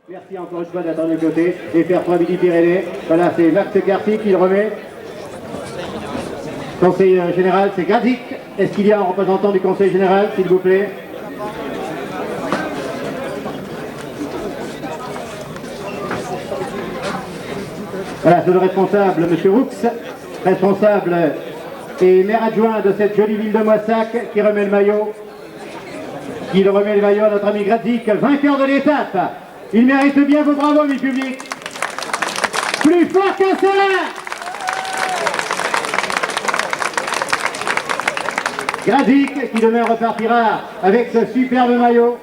Merci encore une fois d'être à nos côtés et faire 3 Midi-Pyrénées. Voilà, c'est Max Carty qui le remet. Conseil général, c'est Grazik. Est-ce qu'il y a un représentant du conseil général, s'il vous plaît? Voilà, c'est le responsable, M. Roux, responsable et maire adjoint de cette jolie ville de Moissac, qui remet le maillot. Qui remet le maillot à notre ami Grazik, vainqueur de l'étape. Il mérite bien vos bravos, mes publics. Plus fort que cela. Grazik, qui demain repartira avec ce superbe maillot.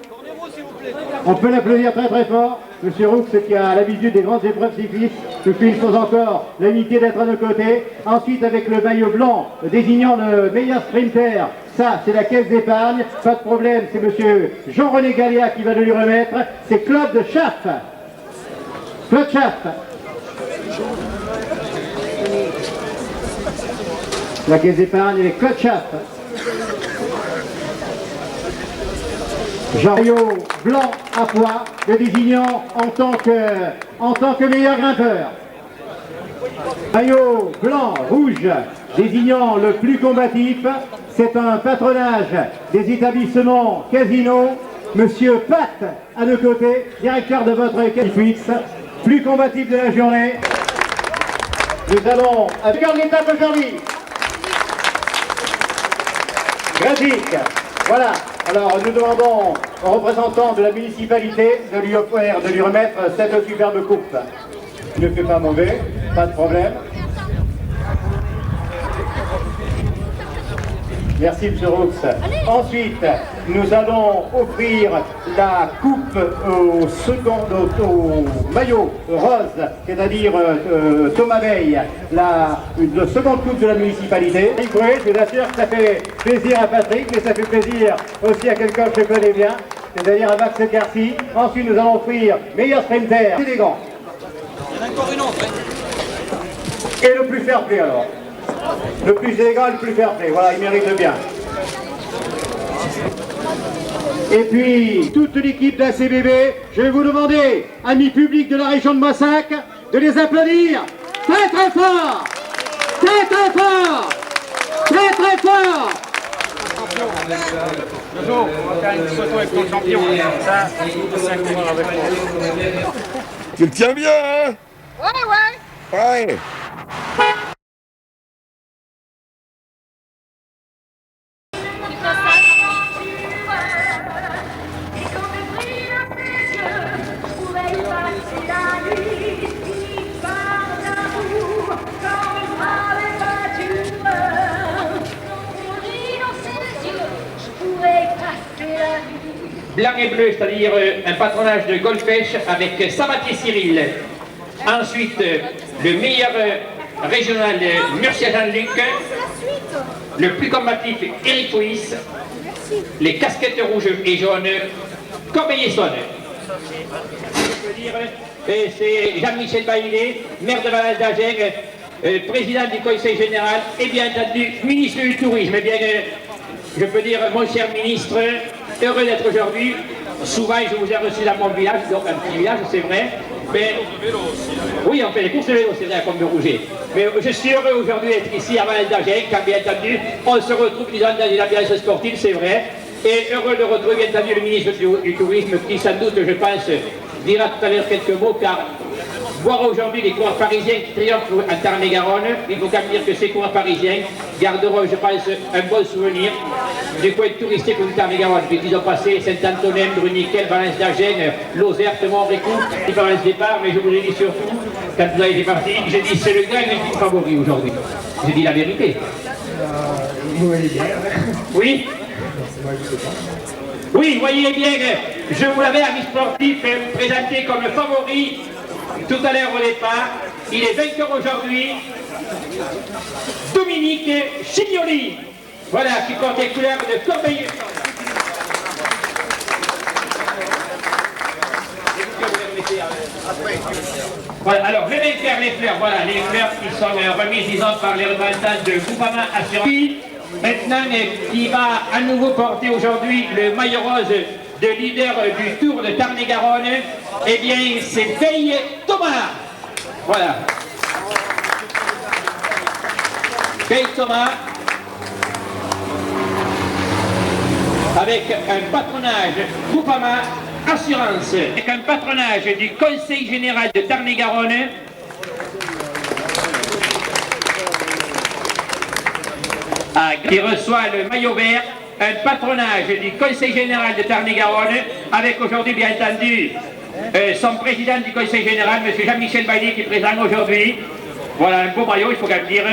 On peut l'applaudir très très fort. Monsieur Roux, qui a l'habitude des grandes épreuves cyclistes, nous fait une chose encore, l'amitié d'être à nos côtés. Ensuite, avec le maillot blanc désignant le meilleur sprinter, ça c'est la caisse d'épargne, pas de problème, c'est monsieur Jean-René Gallia qui va le lui remettre. C'est Claude Schaff. Claude Schaff. La caisse d'épargne, elle est Claude Schaff. Maillot blanc à pois, le désignant en tant que meilleur grimpeur. Maillot blanc, rouge, désignant le plus combatif. C'est un patronage des établissements Casino. Monsieur Pat, à nos côtés, directeur de votre Califix, plus combatif de la journée. Nous allons avec l'étape aujourd'hui. Grazik, voilà. Alors nous demandons aux représentants de la municipalité de lui remettre cette superbe coupe. Il ne fait pas mauvais, pas de problème. Merci M. Roux. Ensuite, nous allons offrir la coupe au maillot rose, c'est-à-dire Thomas Veil, la seconde coupe de la municipalité. Oui, je vous assure que ça fait plaisir à Patrick, mais ça fait plaisir aussi à quelqu'un que je connais bien, c'est-à-dire à Max Carty. Ensuite, nous allons offrir meilleur sprinter, élégant. Il y en a encore une autre. Et le plus fair play alors. Le plus élégant et le plus fair play, voilà, il mérite bien. Et puis, toute l'équipe de la CBB, je vais vous demander, amis publics de la région de Moissac, de les applaudir très très fort. Très très fort. Très très fort. Jojo, on va faire une photo avec ton champion. Ça, c'est un coureur avec moi. Tu le tiens bien, hein? Ouais. Ouais. Blanc et bleu, c'est-à-dire un patronage de Golfech avec Sabatier Cyril. Ensuite, le meilleur régional Murcia Jean-Luc. Le plus combatif Eric Pouis. Les casquettes rouges et jaunes Corbeil-Essonne. C'est Jean-Michel Baillet, maire de Valence d'Agen, président du conseil général et bien entendu ministre du tourisme. Eh bien, je peux dire, mon cher ministre, heureux d'être aujourd'hui. Souvent, je vous ai reçu dans mon village, donc un petit village, c'est vrai. Mais oui, on fait les courses de vélo, c'est vrai, à Combe-Rouget. Mais je suis heureux aujourd'hui d'être ici à Valence d'Agen, car bien entendu, on se retrouve disons, dans une ambiance sportive, c'est vrai. Et heureux de retrouver bien entendu le ministre du Tourisme, qui sans doute, je pense, dira tout à l'heure quelques mots, car voir aujourd'hui les coureurs parisiens qui triomphent en Tarn-et-Garonne, il faut quand même dire que ces coureurs parisiens garderont, je pense, un bon souvenir des coins touristique du Tarn-et-Garonne, puisqu'ils ont passé Saint-Antonin, Bruniquel, Valence d'Agen, Lozère, Montrécourt, différents départs, mais je vous l'ai dit surtout, quand vous avez été parti, j'ai dit c'est le grand équipe favori aujourd'hui. J'ai dit la vérité. Vous voyez bien. Oui. Oui, voyez bien, je vous l'avais, amis sportifs, présenté comme le favori tout à l'heure au départ. Il est vainqueur aujourd'hui, Dominique Chignoli, voilà, qui porte les couleurs de Corbeil. Voilà, alors je vais faire les fleurs, voilà, les fleurs qui sont remises, disons, par les représentants de Groupama Assurance. Maintenant, qui va à nouveau porter aujourd'hui le maillot rose de leader du Tour de Tarn-et-Garonne, eh bien, c'est Veille Thomas. Voilà. Veille Thomas, avec un patronage Groupama Assurance, avec un patronage du Conseil Général de Tarn-et-Garonne, qui reçoit le maillot vert, un patronage du Conseil Général de Tarn-et-Garonne, avec aujourd'hui bien entendu son président du Conseil Général, M. Jean-Michel Bailly, qui est présent aujourd'hui. Voilà un beau maillot, il faut quand même dire.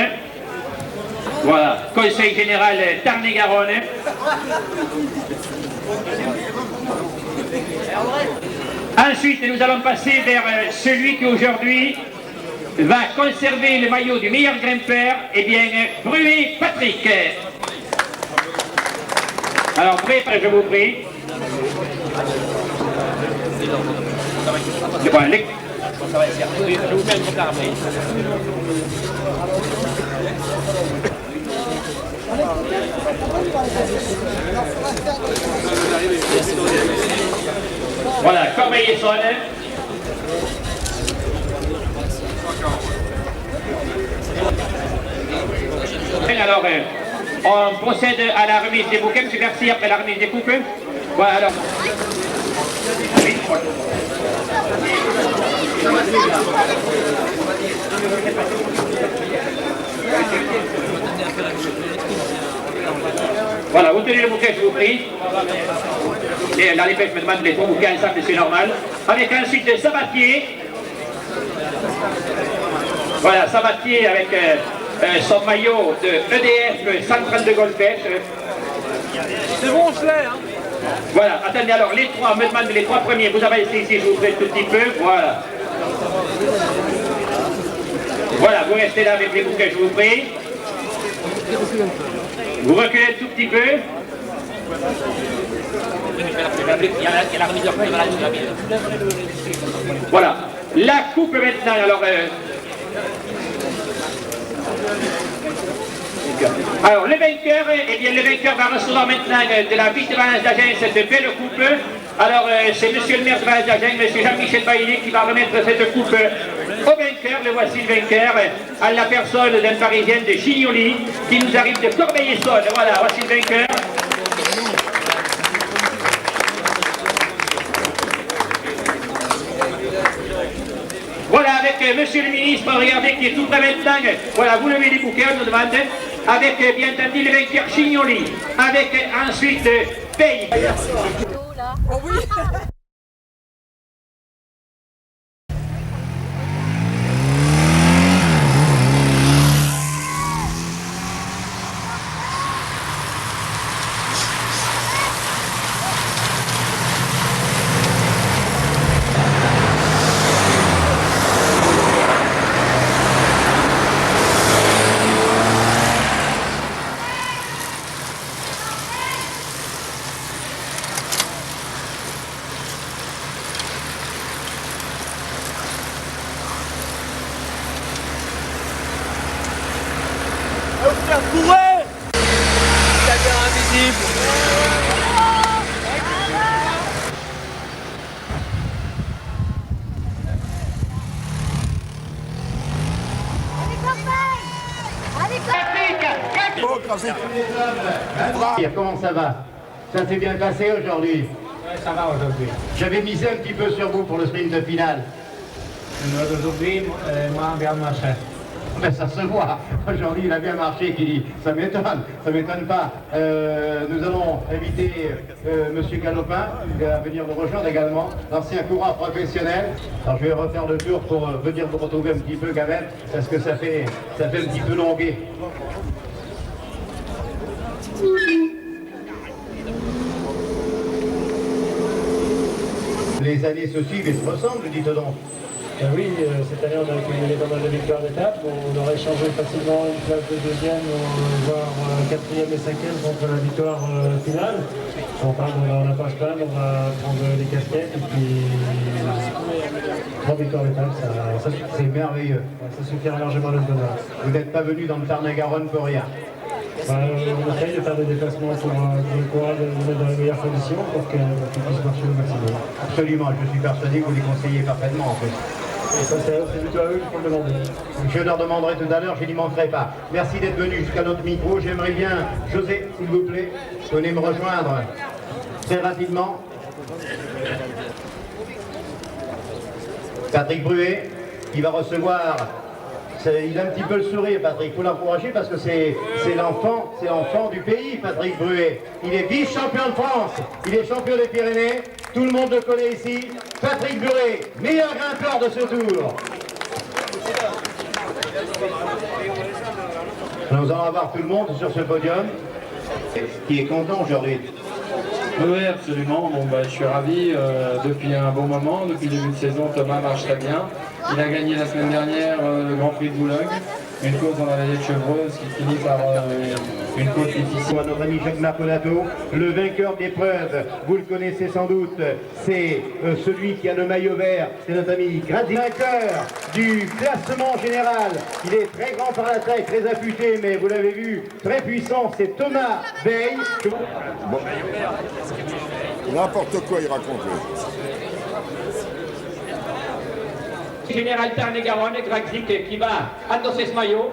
Voilà, Conseil Général Tarn-et-Garonne. Ensuite, nous allons passer vers celui qui aujourd'hui va conserver le maillot du meilleur grimpeur, eh bien, Bruet Patrick. Alors, Bruet, je vous prie. Voilà, je vous fais un compte après. Voilà, Corbeil-Essonne. Alors, on procède à la remise des bouquets, M. Garcia, après la remise des coupes. Voilà, alors. Voilà, vous tenez le bouquet, je vous prie. Et la dépêche me demande les trois bouquets ensemble, c'est normal. Avec ensuite Sabatier. Voilà, Sabatier avec son maillot de EDF 132 Golfech. C'est bon, je l'ai, hein. Voilà, attendez, alors les trois, me demandent les trois premiers. Vous avancez ici, je vous fais un tout petit peu. Voilà. Voilà, vous restez là avec les bouquets, je vous prie. Vous reculez un tout petit peu. Voilà. La coupe maintenant, alors le vainqueur, eh bien le vainqueur va recevoir maintenant de la ville de Valence d'Agen cette belle coupe. Alors c'est monsieur le maire de Valence d'Agen, monsieur Jean-Michel Bailly, qui va remettre cette coupe au vainqueur. Le voici le vainqueur, à la personne d'un Parisien de Chignoli, qui nous arrive de Corbeil-Essonne. Voilà, voici le vainqueur. Voilà, avec monsieur le ministre, regardez, qui est tout près maintenant. Voilà, vous levez les bouquets, on nous demande. Avec, bien entendu, le vainqueur Chignoli. Avec ensuite Veille. Oh oui. Courez! Caméra invisible! Comment ça va? Ça s'est bien passé aujourd'hui? Ouais, ça va aujourd'hui. J'avais misé un petit peu sur vous pour le sprint de finale. Aujourd'hui, moi, bien marché. Mais ça se voit. Aujourd'hui, il a bien marché, qui dit. Ça m'étonne pas. Nous allons inviter Monsieur Galopin à venir nous rejoindre également, l'ancien coureur professionnel. Alors je vais refaire le tour pour venir vous retrouver un petit peu, Gavel, parce que ça fait un petit peu longué. Les années se suivent et se ressemblent, dites donc. Oui, cette année on a accumulé pas mal de victoires d'étape. On aurait changé facilement une place de deuxième, voire quatrième et cinquième contre la victoire finale. On n'a pas à se plaindre, on va prendre les casquettes et puis 3 victoires d'étape, ça c'est merveilleux. ça suffira largement à notre bonheur. Vous n'êtes pas venu dans le Tarn-et-Garonne pour rien. On essaye de faire des déplacements pour le courage de les mettre dans les meilleures conditions pour qu'ils puissent marcher au maximum. Absolument, je suis persuadé que vous les conseillez parfaitement en fait. Et ça, c'est plutôt à eux qu'il faut le demander. Je leur demanderai tout à l'heure, je n'y manquerai pas. Merci d'être venu jusqu'à notre micro. J'aimerais bien, José, s'il vous plaît, venez me rejoindre très rapidement. Patrick Bruet, qui va recevoir. Il a un petit peu le sourire, Patrick. Il faut l'encourager parce que c'est l'enfant du pays, Patrick Bruet. Il est vice-champion de France. Il est champion des Pyrénées. Tout le monde le connaît ici. Patrick Bruet, meilleur grimpeur de ce tour. Nous allons avoir tout le monde sur ce podium qui est content aujourd'hui. Oui, absolument. Bon, je suis ravi depuis un bon moment. Depuis le début de saison, Thomas marche très bien. Il a gagné la semaine dernière le Grand Prix de Boulogne, une course dans la vallée de Chevreuse qui finit par une course difficile. Notre ami Jacques Marconato, le vainqueur d'épreuve, vous le connaissez sans doute, c'est celui qui a le maillot vert, c'est notre ami Grazi. Vainqueur du classement général, il est très grand par la taille, très affûté, mais vous l'avez vu, très puissant, c'est Thomas Veil. Bon. N'importe quoi il raconte. Général Tarn-et-Garonne, Grazik, qui va endosser ce maillot.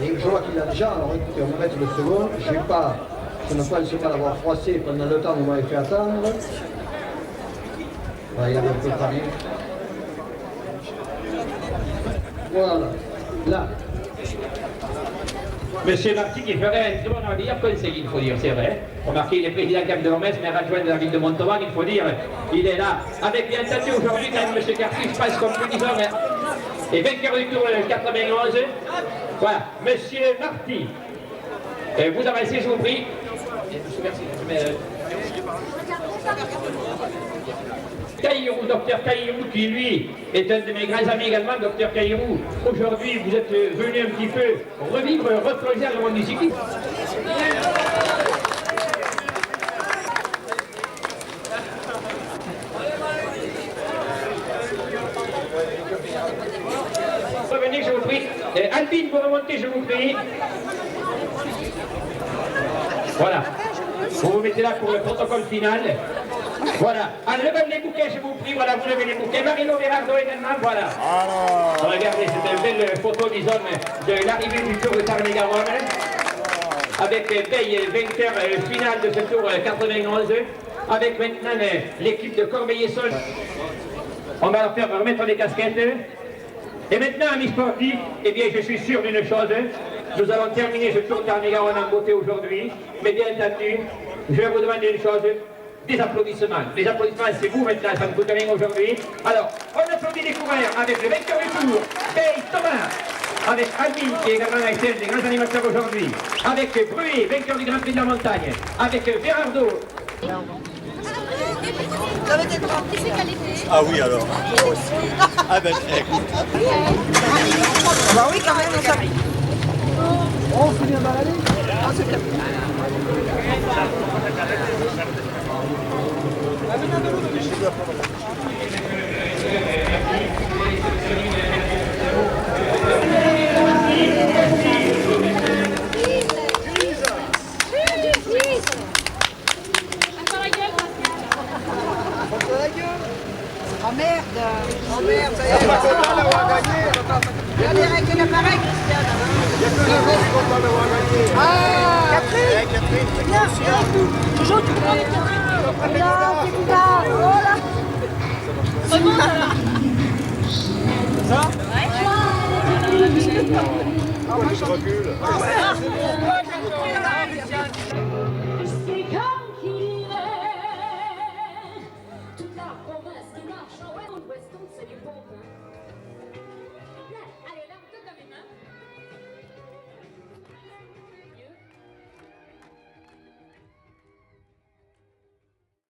Et je vois qu'il a déjà, alors écoutez, on va mettre le second. Je ne pense pas l'avoir froissé pendant le temps que vous m'avez fait attendre. Voilà, il avait un peu cramé. Voilà, là. Monsieur Marty qui ferait un très bon meilleur conseil, il faut dire, c'est vrai. Remarquez, il est président Cap de Lomès, maire adjoint de la ville de Montauban, il faut dire, il est là. Avec bien entendu aujourd'hui, quand même, monsieur Carty, je pense qu'on peut dire, et vainqueur du tour 91. Voilà, monsieur Marty, vous avancez, je vous prie. Caillou, docteur Caillou, qui lui est un de mes grands amis également, docteur Caillou. Aujourd'hui, vous êtes venu un petit peu revivre, replonger dans le monde du cyclisme. Revenez, je vous prie. Albine, vous remontez, je vous prie. Voilà. Vous vous mettez là pour le protocole final. Voilà. Enlevez les bouquets, je vous prie. Voilà, vous levez les bouquets. Marino Verardo également, voilà. Regardez, c'est une belle photo, disons, de l'arrivée du Tour de Tarn-et-Garonne. Avec Veil, vainqueur final de ce Tour 91. Avec maintenant l'équipe de Corbeil-Essonnes. On va leur faire remettre les casquettes. Et maintenant, amis sportifs, eh bien, je suis sûr d'une chose. Nous allons terminer ce Tour de Tarn-et-Garonne en beauté aujourd'hui. Mais bien entendu, je vais vous demander une chose. Des applaudissements. Les applaudissements, c'est vous maintenant, ça ne coûte rien aujourd'hui. Alors, on applaudit les coureurs avec le vainqueur du Tour, Veil Thomas, avec Albine, qui est également un des grands animateurs aujourd'hui, avec Bruet, vainqueur du Grand Prix de la Montagne, avec Verardo. Ah oui alors. Ah ben écoute. Bah oui, quand même, ça. On s'est bien baladé. Ah, c'est bien. Oh merde! Oh merde, ça y est! Regardez avec l'appareil, Christiane! Il y a que les gens qui vont pas l'avoir gagné! Ah! Catherine! Catherine! Viens, viens! Toujours, tu prends les Catherine! Là, c'est bizarre! Oh là! C'est bon, alors! Ça? Ouais! Ah, moi, je recule! Ah, c'est bon!